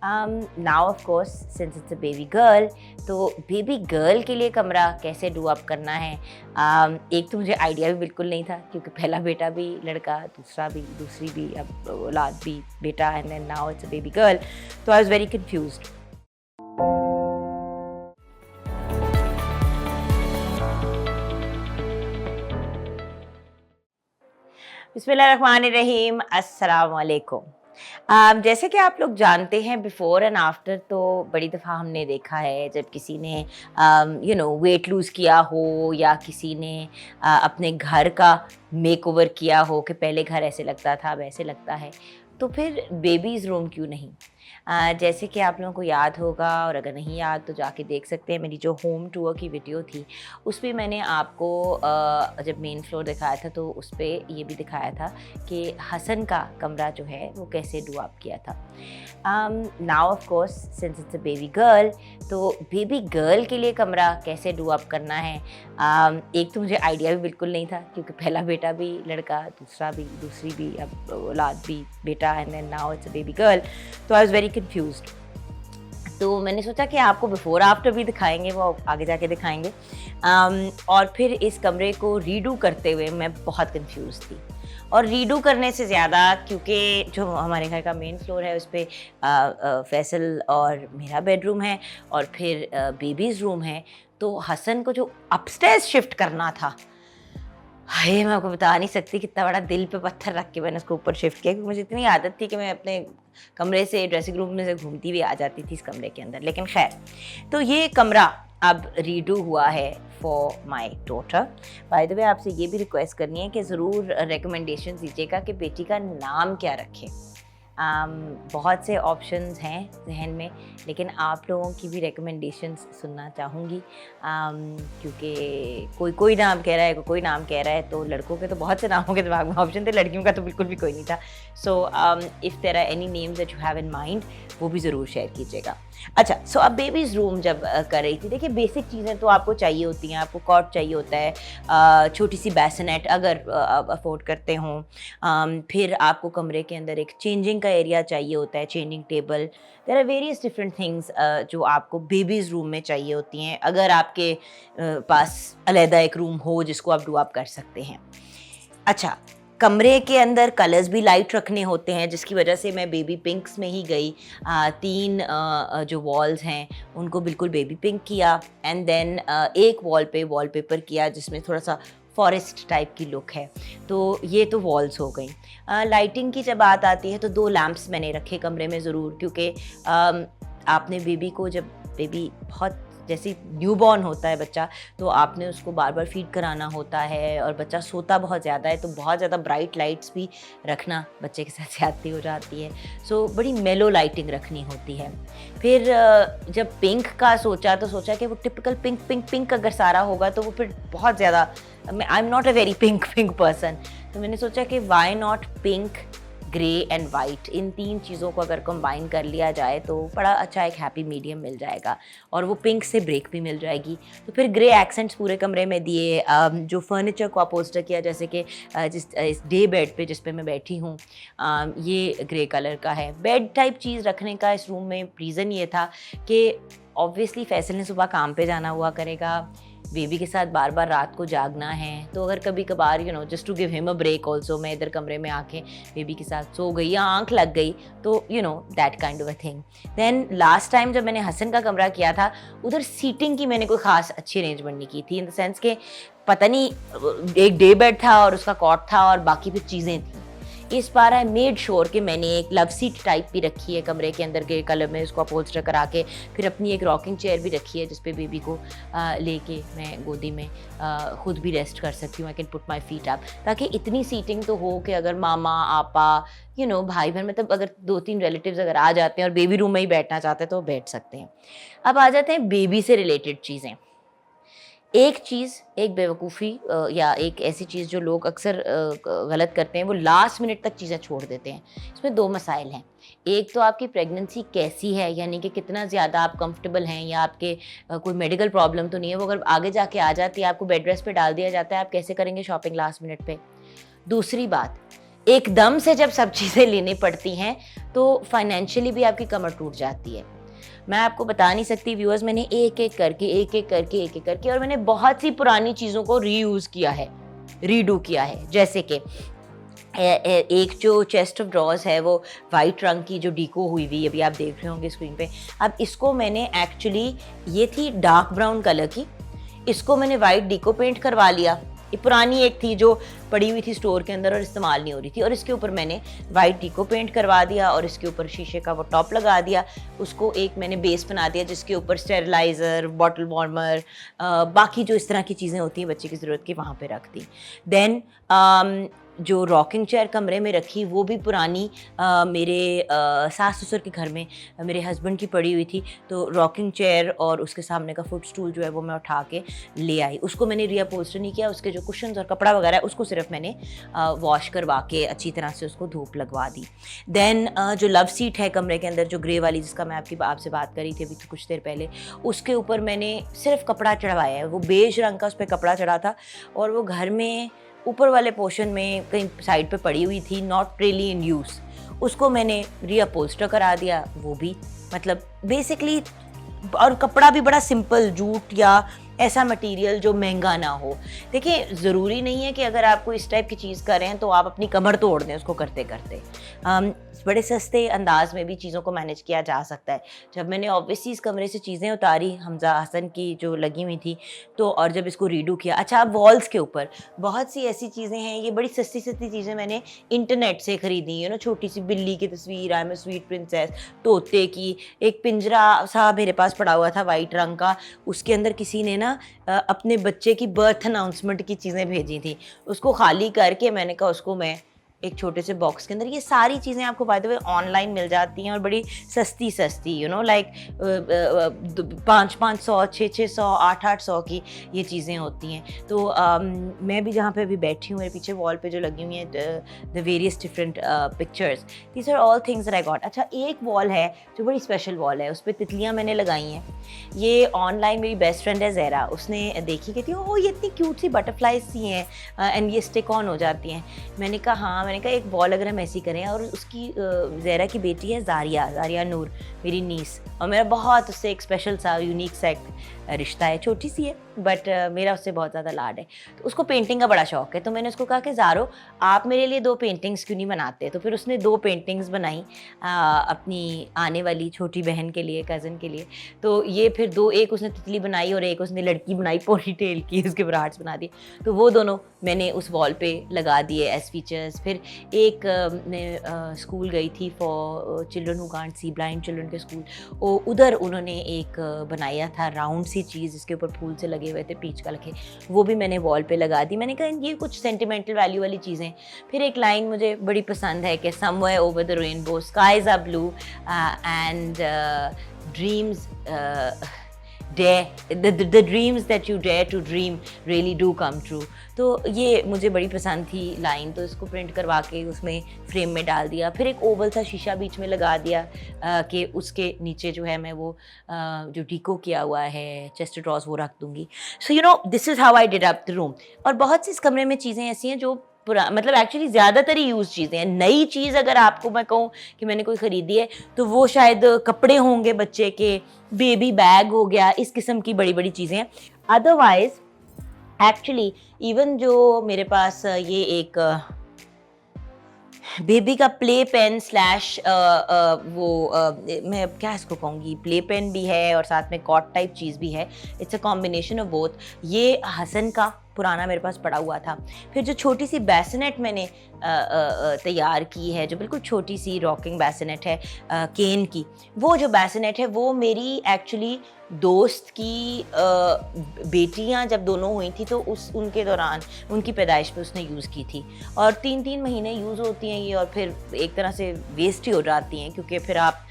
Now of course since it's a baby girl, तो baby girl के लिए कमरा कैसे डू अप करना है, एक तो मुझे आइडिया भी बिल्कुल नहीं था क्योंकि पहला बेटा भी लड़का, दूसरी भी अब औलाद भी बेटा, and then now it's a baby girl, तो आई वाज वेरी कंफ्यूज्ड। बिस्मिल्लाहिर्रहमानिर्रहीम, अस्सलाम वालेकुम। जैसे कि आप लोग जानते हैं, बिफ़ोर एंड आफ्टर तो बड़ी दफ़ा हमने देखा है जब किसी ने वेट लूज़ किया हो या किसी ने अपने घर का मेकओवर किया हो कि पहले घर ऐसे लगता था अब ऐसे लगता है, तो फिर बेबीज़ रूम क्यों नहीं। जैसे कि आप लोगों को याद होगा, और अगर नहीं याद तो जाके देख सकते हैं, मेरी जो होम टूर की वीडियो थी उस पर मैंने आपको जब मेन फ्लोर दिखाया था तो उस पर ये भी दिखाया था कि हसन का कमरा जो है वो कैसे डू अप किया था। Now of course since it's a baby girl, तो बेबी गर्ल के लिए कमरा कैसे डू अप करना है, एक तो मुझे आइडिया भी बिल्कुल नहीं था क्योंकि पहला बेटा भी लड़का, दूसरी भी अब औलाद भी बेटा, and then now it's a baby girl, तो आई वाज वेरी कंफ्यूज्ड। तो मैंने सोचा कि आपको बिफ़ोर आफ्टर भी दिखाएंगे, वो आगे जाके दिखाएंगे। और फिर इस कमरे को रीडू करते हुए मैं बहुत कंफ्यूज थी, और रीडू करने से ज़्यादा क्योंकि जो हमारे घर का मेन फ्लोर है उस पर फैसल और मेरा बेडरूम है और फिर बेबीज़ रूम है, तो हसन को जो अपस्टेयर्स शिफ्ट करना था, हाय मैं आपको बता नहीं सकती कितना बड़ा दिल पे पत्थर रख के मैंने उसको ऊपर शिफ्ट किया, क्योंकि मुझे इतनी आदत थी कि मैं अपने कमरे से ड्रेसिंग रूम में से घूमती हुई आ जाती थी इस कमरे के अंदर। लेकिन खैर, तो ये कमरा अब रीडू हुआ है for my daughter. Bye the वे, आपसे ये भी रिक्वेस्ट करनी है कि ज़रूर रिकमेंडेशन दीजिएगा कि बेटी का नाम क्या रखें। बहुत से ऑप्शंस हैं जहन में, लेकिन आप लोगों की भी रिकमेंडेशंस सुनना चाहूँगी, क्योंकि कोई नाम कह रहा है, कोई नाम कह रहा है, तो लड़कों के तो बहुत से नामों के दिमाग में ऑप्शन थे, लड़कियों का तो बिल्कुल भी कोई नहीं था। So if there are any names that you have in mind, वो भी ज़रूर शेयर कीजिएगा। अच्छा, सो अब बेबीज़ रूम जब कर रही थी, देखिए बेसिक चीज़ें तो आपको चाहिए होती हैं। आपको कॉट चाहिए होता है, छोटी सी बेसिनेट अगर अफोर्ड करते हों, फिर आपको कमरे के अंदर एक चेंजिंग का एरिया चाहिए होता है, changing table. There are various different things जो आपको बेबीज़ रूम में चाहिए होती हैं, अगर आपके पास अलहदा एक रूम हो जिसको आप डू अप कर सकते हैं। अच्छा, कमरे के अंदर कलर्स भी लाइट रखने होते हैं, जिसकी वजह से मैं बेबी पिंक्स में ही गई। 3 जो वॉल्स हैं उनको बिल्कुल बेबी पिंक किया, एंड देन एक वॉल पे वॉलपेपर किया जिसमें थोड़ा सा फॉरेस्ट टाइप की लुक है। तो ये तो वॉल्स हो गई। लाइटिंग की जब बात आती है तो 2 लैम्प्स मैंने रखे कमरे में ज़रूर, क्योंकि आपने बेबी को, जब बेबी बहुत जैसे न्यूबॉर्न होता है बच्चा, तो आपने उसको बार बार फीड कराना होता है, और बच्चा सोता बहुत ज़्यादा है, तो बहुत ज़्यादा ब्राइट लाइट्स भी रखना बच्चे के साथ ज़्यादती हो जाती है। सो बड़ी मेलो लाइटिंग रखनी होती है। फिर जब पिंक का सोचा तो सोचा कि वो टिपिकल पिंक पिंक पिंक अगर सारा होगा तो वो फिर बहुत ज़्यादा, I am not a very pink person, तो मैंने सोचा कि why not pink, grey and white, इन 3 चीज़ों को अगर कंबाइन कर लिया जाए तो बड़ा अच्छा एक हैप्पी मीडियम मिल जाएगा, और वो पिंक से ब्रेक भी मिल जाएगी। तो फिर ग्रे एक्सेंट्स पूरे कमरे में दिए। जो फर्नीचर को अपोस्टर किया, जैसे कि इस डे बेड पे जिस पे मैं बैठी हूँ, ये ग्रे कलर का है। बेड टाइप चीज़ रखने का इस रूम में रीज़न ये था कि ऑब्वियसली फैसल ने सुबह काम पे जाना हुआ करेगा, बेबी के साथ बार बार रात को जागना है, तो अगर कभी कभार just to give him a break also, मैं इधर कमरे में आके बेबी के साथ सो गई या आंख लग गई, तो that kind of a thing. Then last time जब मैंने हसन का कमरा किया था, उधर सीटिंग की मैंने कोई ख़ास अच्छी अरेंजमेंट नहीं की थी, इन द सेंस के पता नहीं, एक डे बेड था और उसका कॉट था और बाकी फिर चीज़ें थी। इस बार आई मेड श्योर कि मैंने एक लव सीट टाइप भी रखी है कमरे के अंदर, ग्रे कलर में, उसको अपोल्स्टर करा के, फिर अपनी एक रॉकिंग चेयर भी रखी है जिसपे बेबी को लेके मैं गोदी में खुद भी रेस्ट कर सकती हूँ। I can put my feet up, ताकि इतनी सीटिंग तो हो कि अगर मामा आपा भाई बहन, मतलब अगर 2-3 रिलेटिव्स अगर आ जाते हैं और बेबी रूम में ही बैठना चाहते हैं तो बैठ सकते हैं। अब आ जाते हैं बेबी से रिलेटेड चीज़ें। एक चीज़, एक बेवकूफ़ी या एक ऐसी चीज़ जो लोग अक्सर गलत करते हैं, वो लास्ट मिनट तक चीज़ें छोड़ देते हैं। इसमें 2 मसाइल हैं। एक तो आपकी प्रेगनेंसी कैसी है, यानी कि कितना ज़्यादा आप कंफर्टेबल हैं, या आपके कोई मेडिकल प्रॉब्लम तो नहीं है। वो अगर आगे जाके आ जाती है, आपको बेड रेस्ट पे डाल दिया जाता है, आप कैसे करेंगे शॉपिंग लास्ट मिनट पे। दूसरी बात, एकदम से जब सब चीज़ें लेनी पड़ती हैं तो फाइनेंशियली भी आपकी कमर टूट जाती है। मैं आपको बता नहीं सकती व्यूअर्स, मैंने एक एक करके और मैंने बहुत सी पुरानी चीज़ों को रीयूज़ किया है, रीडू किया है। जैसे कि एक जो चेस्ट ऑफ ड्रॉर्स है वो वाइट रंग की जो डीको हुई हुई, अभी आप देख रहे होंगे स्क्रीन पे। अब इसको मैंने एक्चुअली, ये थी डार्क ब्राउन कलर की, इसको मैंने वाइट डीको पेंट करवा लिया। ये पुरानी एक थी जो पड़ी हुई थी स्टोर के अंदर और इस्तेमाल नहीं हो रही थी, और इसके ऊपर मैंने वाइट डीको पेंट करवा दिया और इसके ऊपर शीशे का वो टॉप लगा दिया। उसको एक मैंने बेस बना दिया जिसके ऊपर स्टेरिलाइज़र, बॉटल वार्मर, बाकी जो इस तरह की चीज़ें होती हैं बच्चे की ज़रूरत की, वहाँ पे रख दी। देन जो रॉकिंग चेयर कमरे में रखी वो भी पुरानी मेरे सास ससुर के घर में मेरे हस्बैंड की पड़ी हुई थी, तो रॉकिंग चेयर और उसके सामने का फुट स्टूल जो है वो मैं उठा के ले आई। उसको मैंने रीअपहोल्स्टर नहीं किया, उसके जो कुशन्स और कपड़ा वगैरह उसको सिर्फ मैंने वॉश करवा के अच्छी तरह से उसको धूप लगवा दी। देन जो लव सीट है कमरे के अंदर, जो ग्रे वाली जिसका मैं आपसे बात करी थी अभी कुछ देर पहले, उसके ऊपर मैंने सिर्फ कपड़ा चढ़वाया है। वो बेज रंग का उस पर कपड़ा चढ़ा था और वो घर में ऊपर वाले पोर्शन में कहीं साइड पे पड़ी हुई थी, नॉट रियली इन यूज़। उसको मैंने रीअपहोल्स्टर करा दिया, वो भी मतलब बेसिकली, और कपड़ा भी बड़ा सिंपल, जूट या ऐसा मटेरियल जो महंगा ना हो। देखिए, ज़रूरी नहीं है कि अगर आपको इस टाइप की चीज़ कर रहे हैं तो आप अपनी कमर तोड़ दें उसको करते करते। बड़े सस्ते अंदाज में भी चीज़ों को मैनेज किया जा सकता है। जब मैंने ऑब्वियसली इस कमरे से चीज़ें उतारी हमज़ा हसन की जो लगी हुई थी, तो और जब इसको रीडू किया, अच्छा अब वॉल्स के ऊपर बहुत सी ऐसी चीज़ें हैं, ये बड़ी सस्ती सस्ती चीज़ें मैंने इंटरनेट से ख़रीदी है ना। छोटी सी बिल्ली की तस्वीर, I am a sweet princess, तोते की, एक पिंजरा सा मेरे पास पड़ा हुआ था वाइट रंग का, उसके अंदर किसी ने ना अपने बच्चे की बर्थ अनाउंसमेंट की चीज़ें भेजी थी। उसको खाली करके मैंने कहा उसको मैं एक छोटे से बॉक्स के अंदर, ये सारी चीज़ें आपको बाय द वे ऑनलाइन मिल जाती हैं और बड़ी सस्ती सस्ती, यू नो, लाइक 500-500, 600-600, 800-800 की ये चीज़ें होती हैं। तो मैं भी जहाँ पे अभी बैठी हूँ, मेरे पीछे वॉल पे जो लगी हुई हैं the various different pictures, these are all things that I got. अच्छा, एक वॉल है जो बड़ी स्पेशल वॉल है, उस पर तितलियाँ मैंने लगाई हैं। ये ऑनलाइन मेरी बेस्ट फ्रेंड है ज़हरा, उसने देखी, कहती है ओ ये इतनी क्यूट सी बटरफ्लाइज सी हैं एंड ये स्टिक ऑन हो जाती हैं। मैंने कहा हाँ, मैंने कहा एक वॉल अगर हम ऐसी करें, और उसकी ज़हरा की बेटी है ज़ारिया नूर, मेरी नीस, और मेरा बहुत उससे एक स्पेशल सा यूनिक सा एक रिश्ता है। छोटी सी है बट मेरा उससे बहुत ज़्यादा लाड है। तो उसको पेंटिंग का बड़ा शौक है, तो मैंने उसको कहा कि ज़ारो आप मेरे लिए 2 पेंटिंग्स क्यों नहीं बनाते। तो फिर उसने 2 पेंटिंग्स बनाई अपनी आने वाली छोटी बहन के लिए, कज़न के लिए। तो ये फिर 2, एक उसने तितली बनाई और एक उसने लड़की बनाई पोनी टेल की, उसके ऊपर हार्ट्स बना दिए। तो वो दोनों मैंने उस वॉल पे लगा दिए एज फीचर्स। फिर एक मैं स्कूल गई थी for children who can't see, blind children के स्कूल, उधर उन्होंने एक बनाया था राउंड सी चीज़ जिसके ऊपर फूल से लगे हुए थे पीच का लखे, वो भी मैंने वॉल पे लगा दी। मैंने कहा ये कुछ सेंटिमेंटल वैल्यू वाली चीज़ें। फिर एक लाइन मुझे बड़ी पसंद है कि somewhere over the rainbow skies are blue and dreams the dreams that you dare to dream really do come true। तो ये मुझे बड़ी पसंद थी लाइन, तो इसको प्रिंट करवा के उसमें फ्रेम में डाल दिया। फिर एक ओवल सा शीशा बीच में लगा दिया कि उसके नीचे जो है मैं वो जो डीको किया हुआ है चेस्ट ड्रॉर्स वो रख दूँगी। सो you no this is how I did up the room. और बहुत सी इस कमरे में चीज़ें ऐसी हैं जो मतलब एक्चुअली ज़्यादातर ही यूज़ चीज़ें हैं। नई चीज़ अगर आपको मैं कहूँ कि मैंने कोई ख़रीदी है तो वो शायद कपड़े होंगे बच्चे के, बेबी बैग हो गया, इस किस्म की बड़ी बड़ी चीज़ें हैं। अदरवाइज़ एक्चुअली इवन जो मेरे पास ये एक बेबी का प्ले पेन स्लैश मैं क्या इसको कहूँगी, प्ले पेन भी है और साथ में कॉट टाइप चीज़ भी है। It's a combination of both. ये हसन का पुराना मेरे पास पड़ा हुआ था। फिर जो छोटी सी बेसिनेट मैंने तैयार की है, जो बिल्कुल छोटी सी रॉकिंग बेसिनेट है केन की, वो जो बेसिनेट है वो मेरी एक्चुअली दोस्त की बेटियां जब दोनों हुई थी तो उनके दौरान उनकी पैदाइश पे उसने यूज़ की थी। और 3-3 महीने यूज़ होती हैं ये और फिर एक तरह से वेस्ट ही हो जाती हैं, क्योंकि फिर आप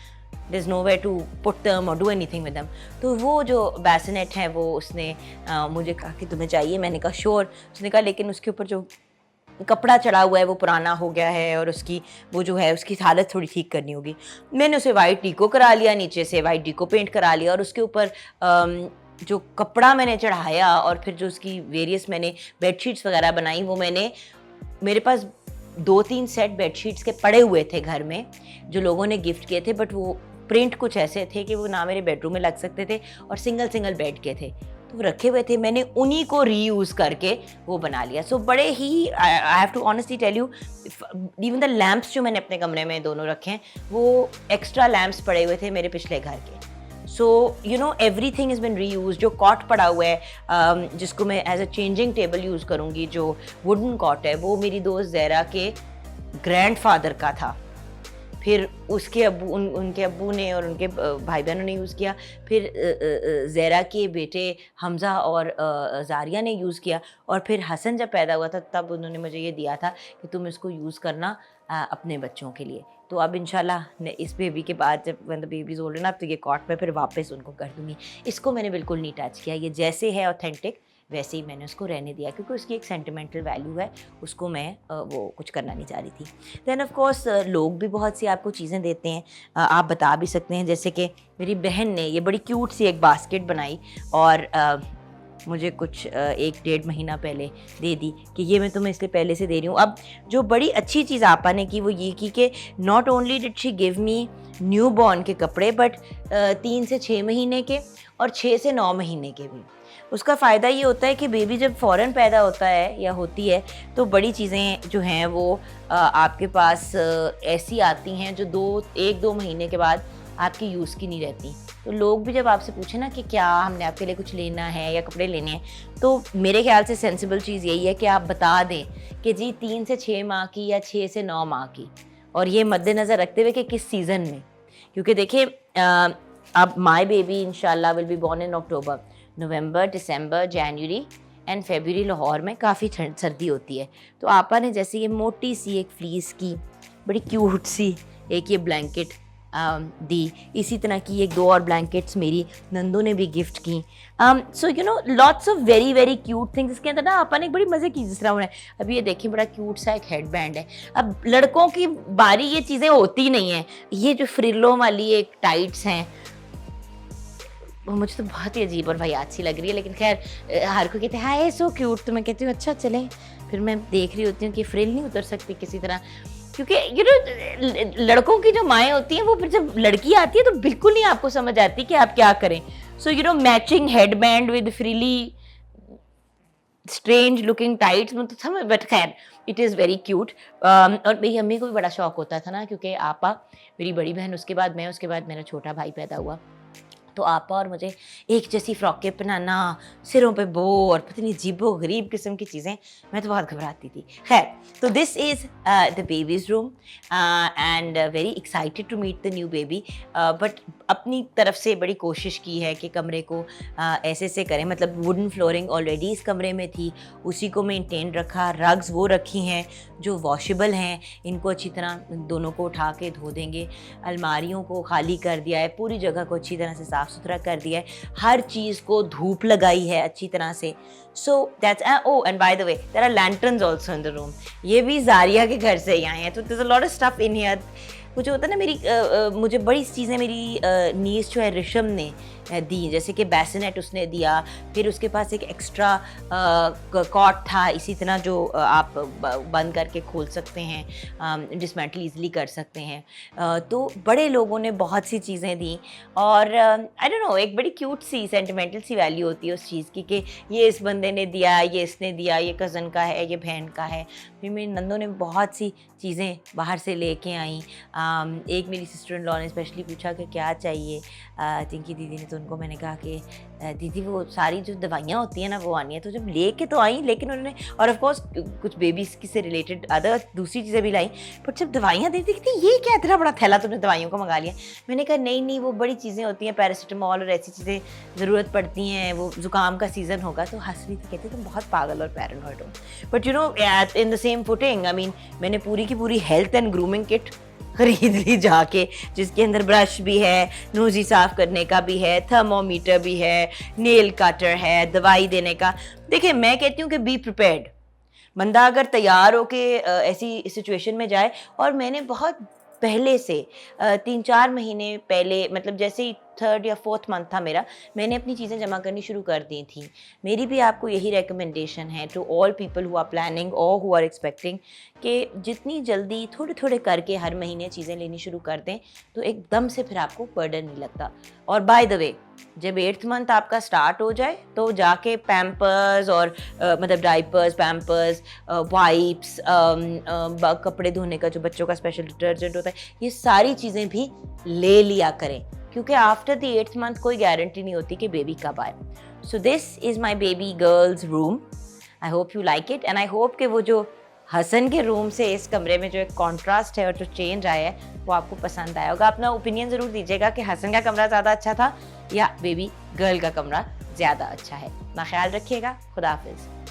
there's nowhere to put them or do anything with them। तो वो जो बेसिनेट है वो उसने मुझे कहा कि तुम्हें चाहिए। मैंने कहा श्योर। उसने कहा लेकिन उसके ऊपर जो कपड़ा चढ़ा हुआ है वो पुराना हो गया है और उसकी वो जो है उसकी हालत थोड़ी ठीक करनी होगी। मैंने उसे वाइट डीको करा लिया, नीचे से वाइट डीको पेंट करा लिया और उसके ऊपर जो कपड़ा मैंने चढ़ाया और फिर जो उसकी वेरियस मैंने बेडशीट्स वगैरह बनाई वो मैंने, मेरे पास 2-3 सेट बेडशीट्स के पड़े हुए थे घर में जो लोगों ने गिफ्ट किए थे, बट वो प्रिंट कुछ ऐसे थे कि वो ना मेरे बेडरूम में लग सकते थे और सिंगल सिंगल बेड के थे, तो वो रखे हुए थे। मैंने उन्हीं को रीयूज़ करके वो बना लिया। सो बड़े ही I have to honestly tell you, even the lamps जो मैंने अपने कमरे में दोनों रखे हैं वो एक्स्ट्रा लैम्प्स पड़े हुए थे मेरे पिछले घर के। So you know everything is been reuse. जो कॉट पड़ा हुआ है जिसको मैं as a changing table use करूँगी, जो वुडन कॉट है, वो मेरी दोस्त ज़हरा के ग्रैंडफादर का था। फिर उसके अब्बू उनके अब्बू ने और उनके भाई बहनों ने यूज़ किया। फिर ज़हरा के बेटे हमज़ा और ज़ारिया ने यूज़ किया। और फिर हसन जब पैदा हुआ था तब उन्होंने मुझे ये दिया था कि तुम इसको यूज़ करना अपने बच्चों के लिए। तो अब इंशाल्लाह इस बेबी के बाद जब when the baby is old enough तो ये कॉट पे फिर वापस उनको कर दूँगी। इसको मैंने बिल्कुल नहीं टच किया, ये जैसे है ऑथेंटिक वैसे ही मैंने उसको रहने दिया, क्योंकि उसकी एक सेंटिमेंटल वैल्यू है, उसको मैं वो कुछ करना नहीं चाह रही थी। दैन ऑफ कोर्स लोग भी बहुत सी आपको चीज़ें देते हैं, आप बता भी सकते हैं। जैसे कि मेरी बहन ने ये बड़ी क्यूट सी एक बास्केट बनाई और मुझे कुछ 1-1.5 महीना पहले दे दी कि ये मैं तुम्हें इसलिए पहले से दे रही हूँ। अब जो बड़ी अच्छी चीज़ आपा ने की वो ये की कि not only did she give me new born के कपड़े, बट 3 से 6 महीने के और 6 से 9 महीने के भी। उसका फ़ायदा ये होता है कि बेबी जब फ़ौरन पैदा होता है या होती है तो बड़ी चीज़ें जो हैं वो आपके पास ऐसी आती हैं जो 1-2 महीने के बाद आपकी यूज़ की नहीं रहती। तो लोग भी जब आपसे पूछे ना कि क्या हमने आपके लिए कुछ लेना है या कपड़े लेने हैं, तो मेरे ख्याल से सेंसिबल चीज़ यही है कि आप बता दें कि जी 3 से 6 माह की या 6 से 9 माह की, और ये मद्देनज़र रखते हुए कि किस सीज़न में। क्योंकि देखिए अब माई बेबी इंशाल्लाह will be born in October, November, December, January and February Lahore में काफ़ी सर्दी होती है। तो आपा ने जैसे ये मोटी सी एक फ्लीस की बड़ी क्यूट सी एक ये ब्लैंकेट दी, इसी तरह की एक 2 और ब्लैंकेट्स मेरी नंदू ने भी गिफ्ट की। सो you know lots of very very cute things. इसके अंदर ना आपा ने एक बड़ी मज़े की, जिस तरह उन्हें अभी ये देखिए बड़ा क्यूट सा एक हेड बैंड है। अब लड़कों की बारी ये चीज़ें होती नहीं हैं। ये जो फ्रिलों वाली एक टाइट्स हैं वो मुझे तो बहुत ही अजीब और वाहियात सी लग रही है, लेकिन खैर हर कोई कहते हैं हाय सो क्यूट, तो मैं कहती हूँ अच्छा चलें। फिर मैं देख रही होती हूँ कि फ्रिल नहीं उतर सकती किसी तरह, क्योंकि यू नो लड़कों की जो माएँ होती हैं वो फिर जब लड़की आती है तो बिल्कुल नहीं आपको समझ आती कि आप क्या करें। सो you no matching head band with freely strange looking tights, मतलब समझ, बट खैर इट इज़ वेरी क्यूट। और मेरी अम्मी को भी बड़ा शौक होता था ना, क्योंकि आपा मेरी बड़ी बहन, उसके बाद मैं, उसके बाद मेरा छोटा भाई पैदा हुआ, तो आपा और मुझे एक जैसी फ्रॉकें पहनाना, सिरों पे बो और पता नहीं अजीबो गरीब किस्म की चीज़ें, मैं तो बहुत घबराती थी। खैर, तो this is the baby's room and very excited to meet the new baby. But अपनी तरफ से बड़ी कोशिश की है कि कमरे को ऐसे से करें, मतलब वुडन फ्लोरिंग ऑलरेडी इस कमरे में थी, उसी को मेंटेन रखा। रग्स वो रखी हैं जो वॉशेबल हैं, इनको अच्छी तरह दोनों को उठा के धो देंगे। अलमारियों को खाली कर दिया है, पूरी जगह को अच्छी तरह से साफ़ सुथरा कर दिया है, हर चीज़ को धूप लगाई है अच्छी तरह से। So that's oh and by the way there are lanterns also in the room. ये भी ज़ारिया के घर से ही आए हैं, तो there is a lot of stuff in here. कुछ होता है ना, मेरी मुझे बड़ी चीज़ें मेरी नीस जो है रिशम ने दी, जैसे कि बेसिनेट उसने दिया, फिर उसके पास एक एक्स्ट्रा कॉट था इसी तरह जो आप बंद करके खोल सकते हैं, डिसमेंटल ईज़िली कर सकते हैं। तो बड़े लोगों ने बहुत सी चीज़ें दी, और आई डोंट नो एक बड़ी क्यूट सी सेंटिमेंटल सी वैल्यू होती है उस चीज़ की कि ये इस बंदे ने दिया, ये इसने दिया, ये कज़न का है, ये बहन का है। फिर मेरी नंदों ने बहुत सी चीज़ें बाहर से लेके आई। एक मेरी सिस्टर इन लॉ ने स्पेशली पूछा कि क्या चाहिए चिंकी दीदी ने, तो उनको मैंने कहा कि दीदी वो सारी जो दवाइयाँ होती हैं ना वो आनी है। तो जब लेके तो आई, लेकिन उन्होंने, और ऑफ कोर्स कुछ बेबीज़ की से रिलेटेड अदर दूसरी चीज़ें भी लाई, बट जब दवाइयाँ देती थी ये क्या इतना बड़ा थैला तुमने दवाइयों का मंगा लिया। मैंने कहा नहीं नहीं, वो बड़ी चीज़ें होती हैं, पैरासिटामॉल और ऐसी चीज़ें ज़रूरत पड़ती हैं, वो ज़ुकाम का सीज़न होगा। तो हंस रही थी, कहती तुम बहुत पागल और पैरानॉइड हो। But you know in the same footing, I mean मैंने पूरी की पूरी हेल्थ एंड ग्रूमिंग किट खरीद ली जाके, जिसके अंदर ब्रश भी है, नोज़ी साफ़ करने का भी है, थर्मोमीटर भी है, नेल कटर है, दवाई देने का। देखिए मैं कहती हूँ कि बी प्रिपेयर्ड। बंदा अगर तैयार हो के ऐसी सिचुएशन में जाए, और मैंने बहुत पहले से 3-4 महीने पहले, मतलब जैसे ही 3rd या 4th मंथ था मेरा, मैंने अपनी चीज़ें जमा करनी शुरू कर दी थी। मेरी भी आपको यही रिकमेंडेशन है to all people who are planning और हु आर एक्सपेक्टिंग कि जितनी जल्दी थोड़े थोड़े करके हर महीने चीज़ें लेनी शुरू कर दें तो एकदम से फिर आपको बर्डन नहीं लगता। और बाय द वे, जब 8th मंथ आपका स्टार्ट हो जाए तो जाके पैम्पर्स और मतलब डाइपर्स, पैम्पर्स, वाइप्स, कपड़े धोने का जो बच्चों का स्पेशल डिटर्जेंट होता है, ये सारी चीज़ें भी ले लिया करें, क्योंकि आफ्टर द 8th मंथ कोई गारंटी नहीं होती कि बेबी कब आए। So this is my baby girls room. I hope you like it and I hope कि वो जो हसन के रूम से इस कमरे में जो एक कॉन्ट्रास्ट है और जो चेंज आया है वो आपको पसंद आया होगा। अपना ओपिनियन ज़रूर दीजिएगा कि हसन का कमरा ज़्यादा अच्छा था या बेबी गर्ल का कमरा ज़्यादा अच्छा है। अपना ख्याल रखिएगा। खुदा हाफिज़।